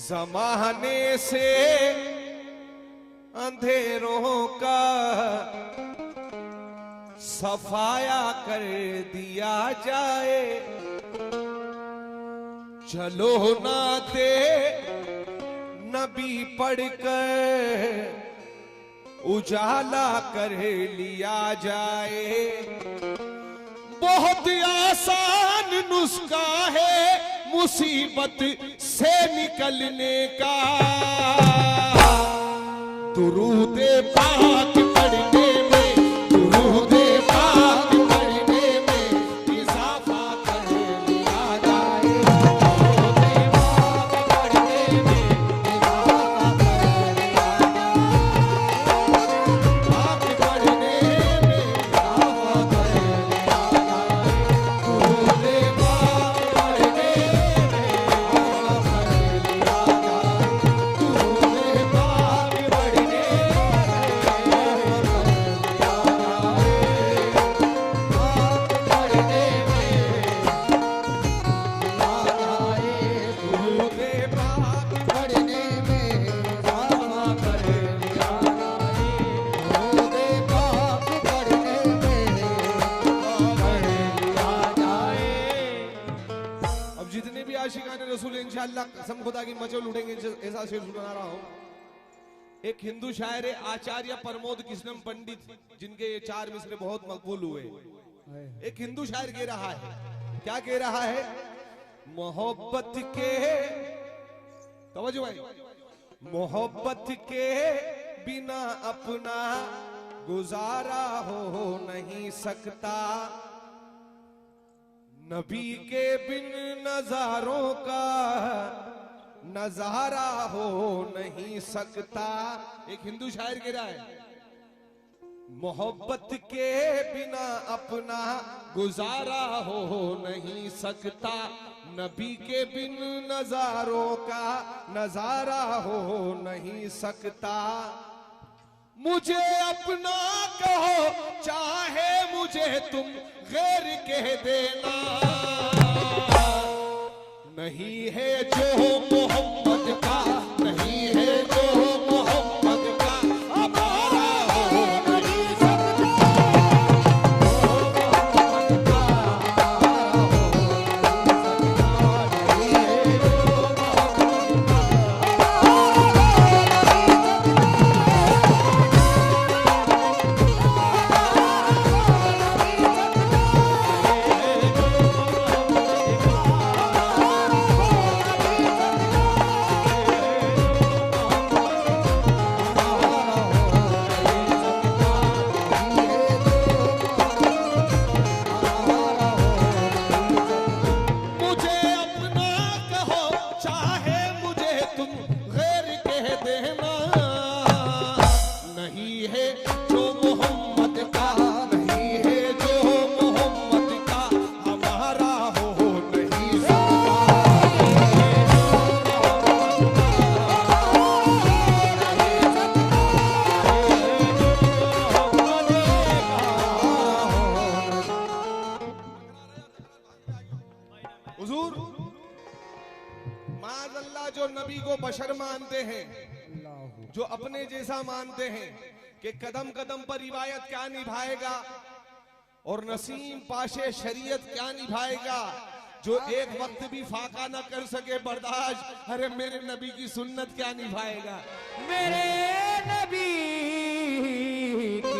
जमाने से अंधेरों का सफाया कर दिया जाए। चलो नाते नबी पढ़कर उजाला कर लिया जाए। बहुत आसान नुस्खा है मुसीबत से निकलने का। दुरूदे पाक पढ़ने में, दुरूदे पाक पढ़ने में इजाफा कर लिया जाए। दुरूदे पाक पढ़ने में इजाफा कर लिया जाए। पाक पढ़ने में इजाफा कर लिया जाए। दुरूदे पाक पढ़ने में इजाफा कर लिया जाए। दुरूदे पाक पढ़ने में जितने भी आशिकाने रसूल इंशाअल्लाह कसम खुदा की मचल उठेंगे। ऐसा शेर सुना रहा हूं। एक हिंदू शायर है आचार्य प्रमोद कृष्णम पंडित, जिनके ये 4 मिसरे बहुत मकबूल हुए। एक हिंदू शायर कह रहा है, क्या कह रहा है? मोहब्बत के, तवज्जो भाई, मोहब्बत के बिना अपना गुजारा हो नहीं सकता। नबी के बिन नजारों का नजारा हो नहीं सकता। एक हिंदू शायर कह रहा है, मोहब्बत के बिना अपना गुजारा हो नहीं सकता। नबी के बिन नजारों का नजारा हो नहीं सकता। मुझे अपना कहो चाहे मुझे तुम गैर कह देना। नहीं है जो मोहम्मद का, नहीं है जो मोहम्मद का हमारा हो नहीं सकता। मोहम्मद का हमारा हो नहीं सकता। नहीं है जो मोहम्मद का जो नबी को बशर मानते हैं, जो अपने जैसा मानते हैं कि कदम कदम पर रिवायत क्या निभाएगा और नसीम पाशे शरीयत क्या निभाएगा, जो एक वक्त भी फाका न कर सके बर्दाश्त, अरे मेरे नबी की सुन्नत क्या निभाएगा। मेरे नबी की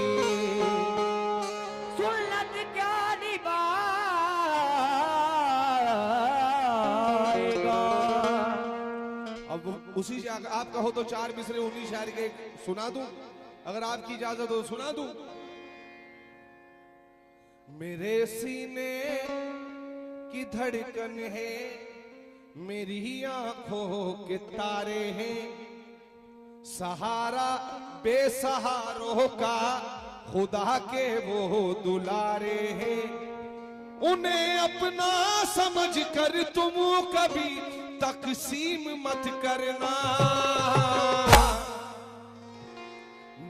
सुन्नत क्या निभाएगा। अब उसी से आप कहो तो 4 मिसरे उन्हीं शायर के सुना दूं, अगर आपकी इजाजत हो सुना दूं। मेरे सीने की धड़कन है, मेरी आंखों के तारे हैं, सहारा बेसहारों का खुदा के वो दुलारे हैं। उन्हें अपना समझ कर तुम कभी तकसीम मत करना।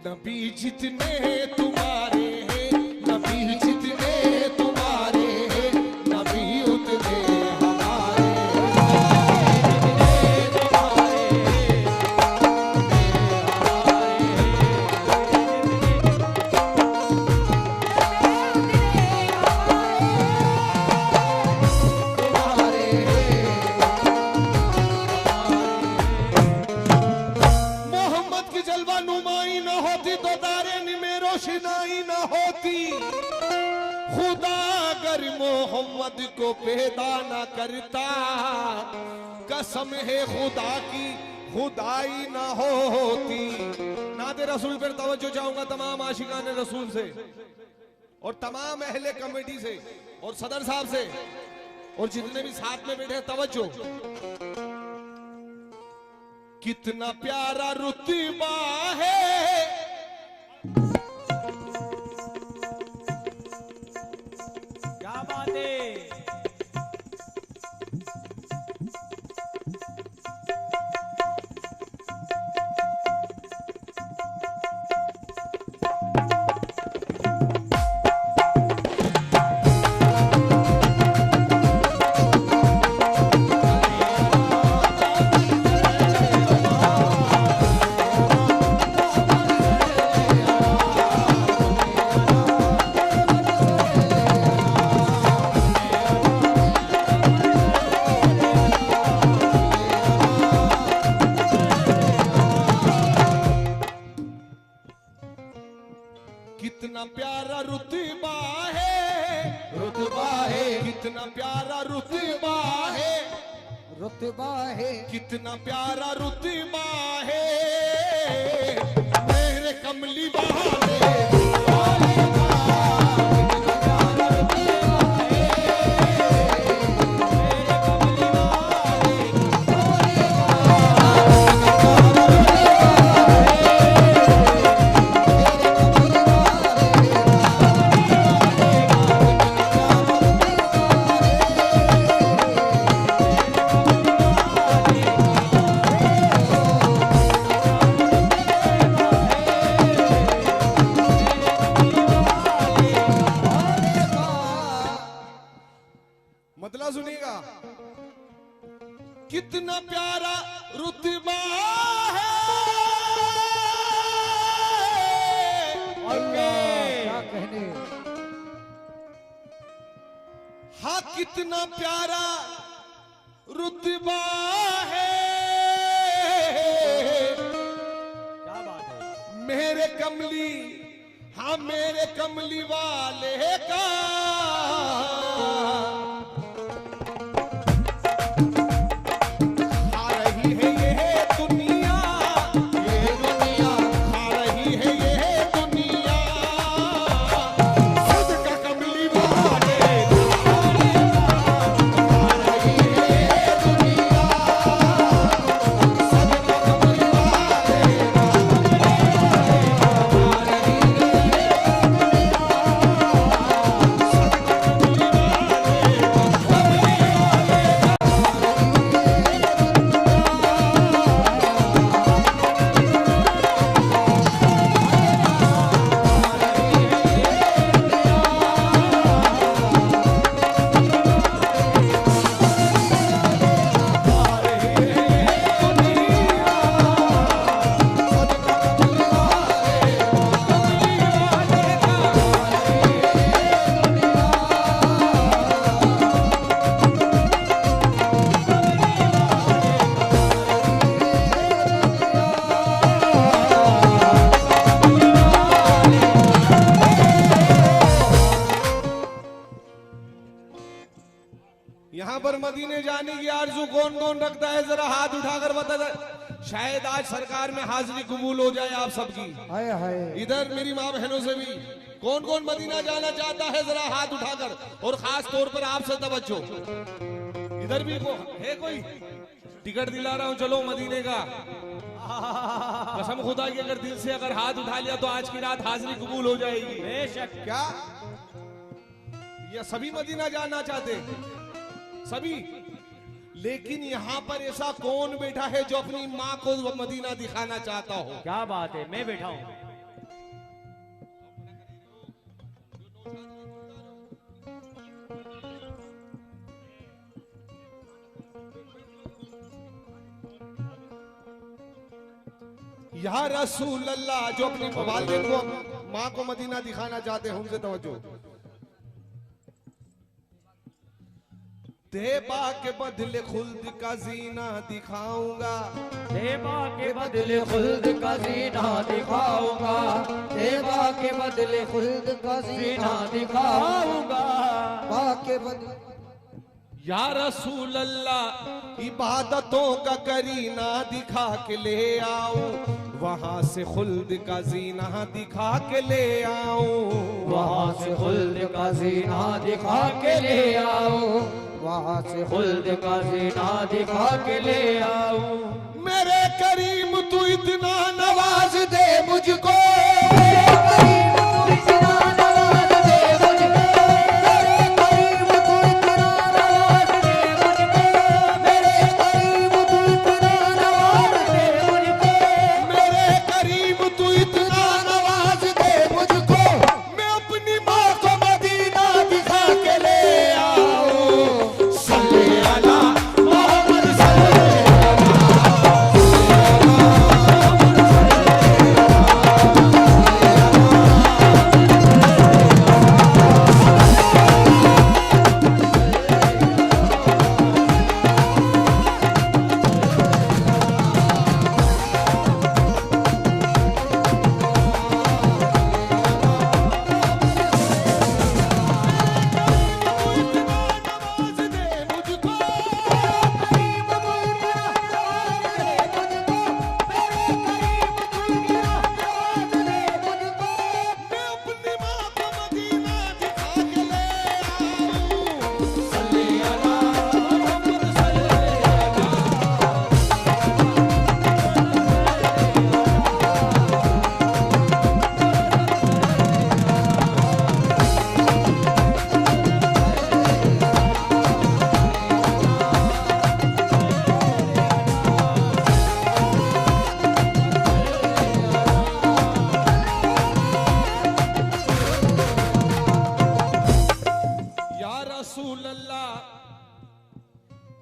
नबी जितने तुम्हारे हैं, नबी जितने तुम्हारे हैं, नबी उतने हमारे। जितने तुम्हारे मोहम्मद को पैदा न करता, कसम है खुदा की खुदाई ना होती। नाते रसूल पर तवज्जो चाहूंगा तमाम आशिकान रसूल से और तमाम अहले कमेटी से और सदर साहब से और जितने भी साथ में बैठे तवज्जो। कितना प्यारा रुतबा है, क्या बात है। कितना प्यारा रुतबा है, रुतबा है, कितना प्यारा रुतबा है, रुतबा है, कितना प्यारा रुतबा है, मेरे कमली वाले मतलब सुनिएगा। कितना प्यारा रुतबा है, क्या कहने। हाँ कितना प्यारा रुतबा है, क्या बात है। मेरे कमली, हाँ मेरे कमली वाले का। यहाँ पर मदीने जाने की आरज़ू कौन कौन रखता है, जरा हाथ उठाकर बता दे। शायद आज सरकार में हाजिरी कबूल हो जाए आप सबकी। हाय हाय। इधर मेरी माँ बहनों से भी कौन कौन मदीना जाना चाहता है, जरा हाथ उठाकर, और खास तौर पर आपसे तवज्जो। इधर भी है कोई, टिकट दिला रहा हूँ, चलो मदीने का। कसम खुदा की अगर दिल से अगर हाथ उठा लिया तो आज की रात हाजिरी कबूल हो जाएगी। बेशक। क्या ये सभी मदीना जाना चाहते हैं? सभी। लेकिन यहाँ पर ऐसा कौन बैठा है जो अपनी माँ को मदीना दिखाना चाहता हो? क्या बात है, मैं बैठा हूँ। या रसूल अल्लाह, जो अपनी वालिद को माँ को मदीना दिखाना चाहते हैं उनसे तवज्जो। तेबा के बदले खुल्द का जीना दिखाऊंगा, तेबा के बदले खुल्द का जीना दिखाऊंगा, तेबा के बदले खुल्द का जीना दिखाऊंगा। बा के बदले या रसूल अल्लाह इबादतों का करीना दिखा के ले आओ, वहां से खुल्द का जीना दिखा के ले आओ, वहाँ से खुल्द का जीना दिखा के ले आओ, वहाँ से खुल्द का जीना दिखा के ले आओ। मेरे करीम तू इतना नवाज दे मुझको,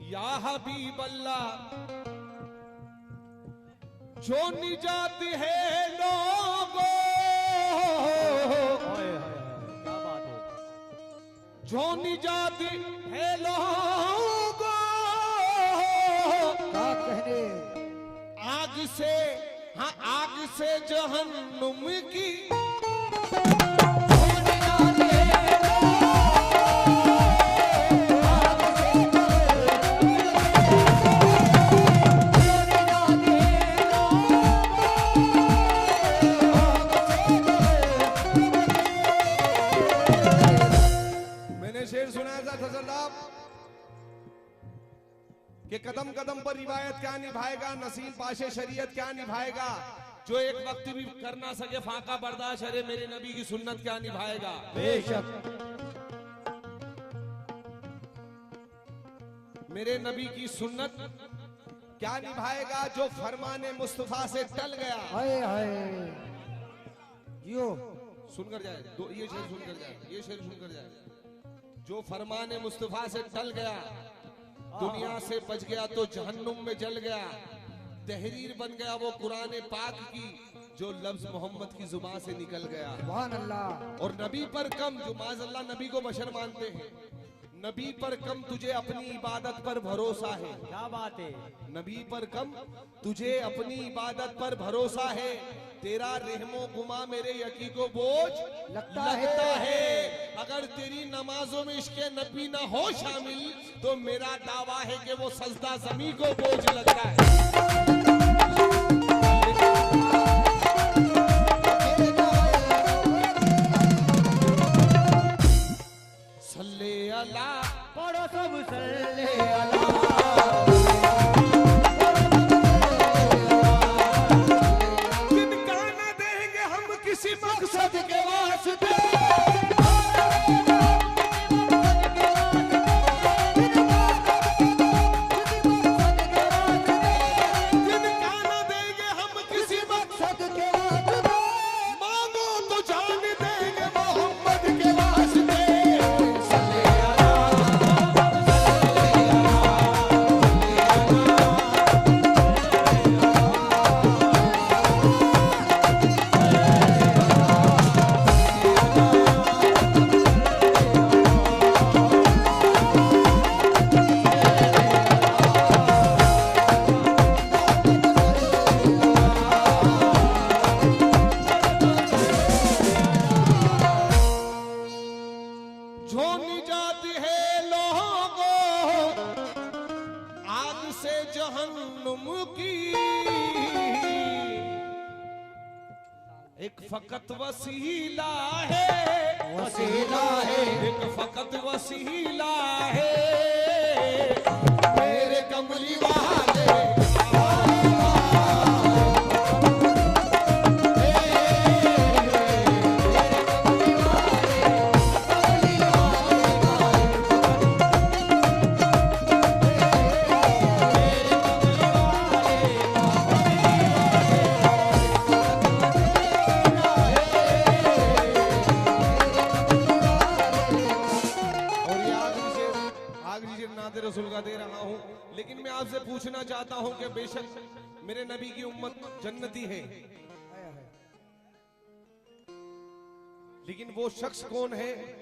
या हबीब अल्लाह, जो निजात है लोगों, क्या बात है, जो निजात है लोगों, क्या कहने आग से, हाँ आग से जहन्नुम की, शेर सुनाया था सजरदाब कि कदम कदम पर रिवायत क्या निभाएगा, नसीम पाशे शरीयत क्या निभाएगा, जो एक वक्त भी कर ना सके फाका बर्दाश्त, अरे मेरे नबी की सुन्नत क्या निभाएगा। बेशक मेरे नबी की सुन्नत क्या निभाएगा, जो फरमाने मुस्तफा से टल गया। हाय हाय यो सुनकर जाए, ये शेर सुनकर जाए, ये शेर सुनकर जाए। जो फरमाने मुस्तफा से टल गया, दुनिया से बच गया तो जहन्नुम में जल गया। तहरीर बन गया वो कुरान पाक की, जो लफ्ज मोहम्मद की जुबान से निकल गया। सुभान अल्लाह। और नबी पर कम, जो माज़अल्लाह नबी को बशर मानते हैं, नबी पर कम तुझे अपनी इबादत पर भरोसा है। क्या बात है, नबी पर कम तुझे अपनी इबादत पर भरोसा है। तेरा रहमो गुमा मेरे यकी को बोझ लगता है। अगर तेरी नमाजों में इश्क़े नबी ना हो शामिल, तो मेरा दावा है कि वो सजदा ज़मी को बोझ लगता है। सल्ले अला, पढ़ो सब सल्ले अला। जिनका न देंगे हम किसी मकसद के वास्ते, एक फकत वसीला है, वसीला है, एक फकत वसीला है मेरे कमली वाले। रसूल का दे रहा हूं, लेकिन मैं आपसे पूछना चाहता हूं कि बेशक मेरे नबी की उम्मत जन्नती है, लेकिन वो शख्स कौन है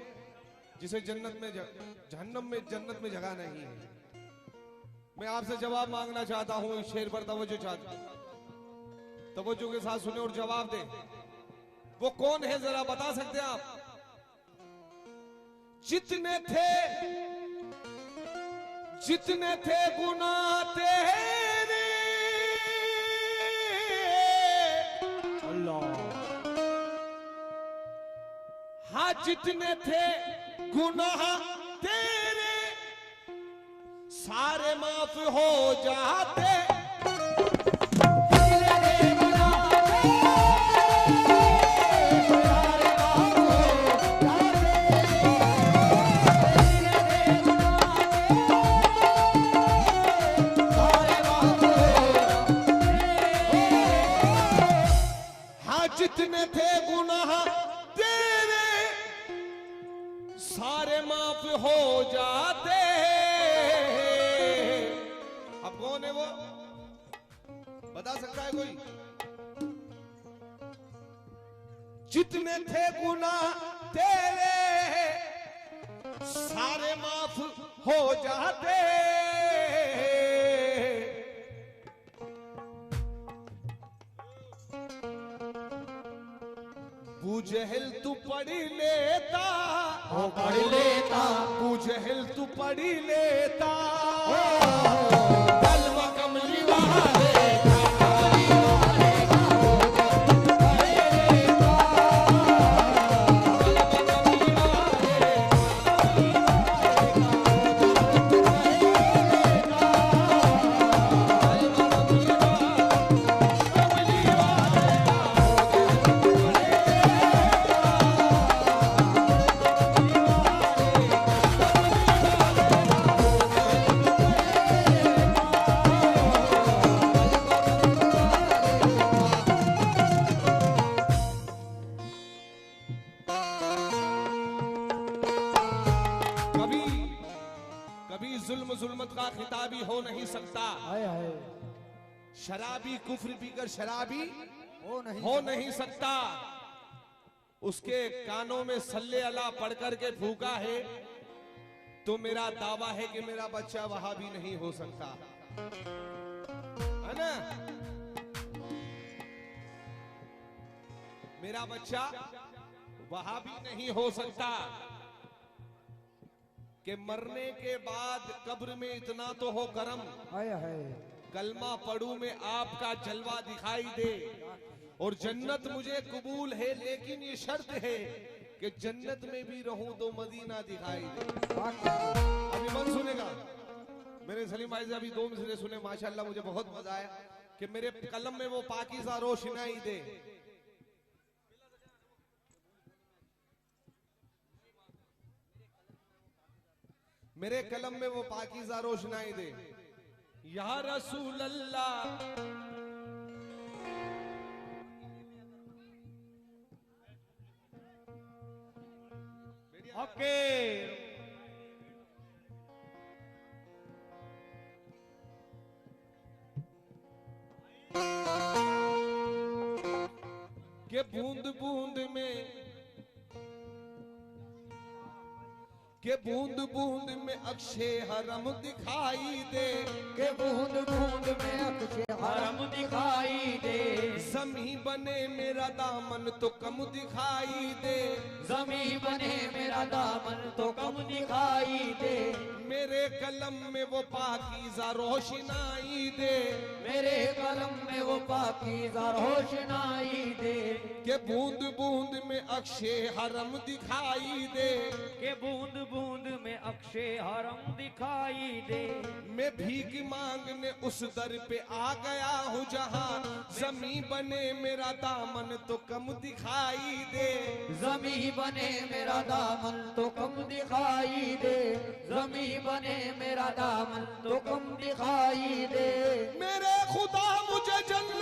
जिसे जन्नत में जहन्नम में जन्नत में जगह नहीं है? मैं आपसे जवाब मांगना चाहता हूं। इस शेर पर तवज्जो के साथ सुने और जवाब दें। वो कौन है जरा बता सकते हैं आप? जितने थे गुनाह तेरे, अल्लाह, हाँ जितने थे गुनाह तेरे सारे माफ हो जाते। जितने थे गुनाह तेरे सारे माफ हो जाते। अब कौन है वो? बता सकता है कोई? जितने थे गुनाह तेरे सारे माफ हो जाते। जहल तू पढ़ लेता, वो पढ़ लेता, जहल तू पढ़ लेता, कलमा कमली वाले जुल्मत का खिताबी हो नहीं सकता। शराबी कुफ्र पीकर शराबी हो नहीं सकता। उसके कानों में सल्ले अला पढ़ करके फूका है तो मेरा दावा है कि मेरा बच्चा वहां भी नहीं हो सकता, है ना? मेरा बच्चा वहां भी नहीं हो सकता कि मरने के बाद कब्र में इतना तो हो करम, कलमा पढ़ू में आपका जलवा दिखाई दे और जन्नत मुझे कबूल है, लेकिन ये शर्त है कि जन्नत में भी रहूं तो मदीना दिखाई दे। अभी मन सुनेगा मेरे सलीम भाई से, अभी 2 मिसरे सुने, माशाल्लाह मुझे बहुत मजा आया कि मेरे कलम में वो पाकीज़ा रोशनाई दे। मेरे कलम में वो पाकीज़ा रोशनाई दे। या रसूल अल्लाह ओके के बूंद बूंद में, के बूंद बूंद में अक्षय हरम दिखाई दे, के बूंद बूंद में अक्षय हरम दिखाई दे। ज़मीं बने मेरा दामन तो कम दिखाई दे, ज़मीं बने मेरा दामन तो कम दिखाई दे। मेरे कलम में वो पाकीज़ा रोशनाई दे, मेरे कलम में वो पाकीज़ा रोशनाई दे के बूंद बूंद में अक्षय हरम दिखाई दे के बूंद बूंद में अक्षय हरम दिखाई दे मैं भीख मांगने उस दर पे आ गया हूँ जहाँ जमी बने मेरा दामन तो कम दिखाई दे ज़मी बने मेरा दामन तो कम दिखाई दे ज़मी बने मेरा दामन तो कम दिखाई दे मेरे खुदा मुझे जन्नत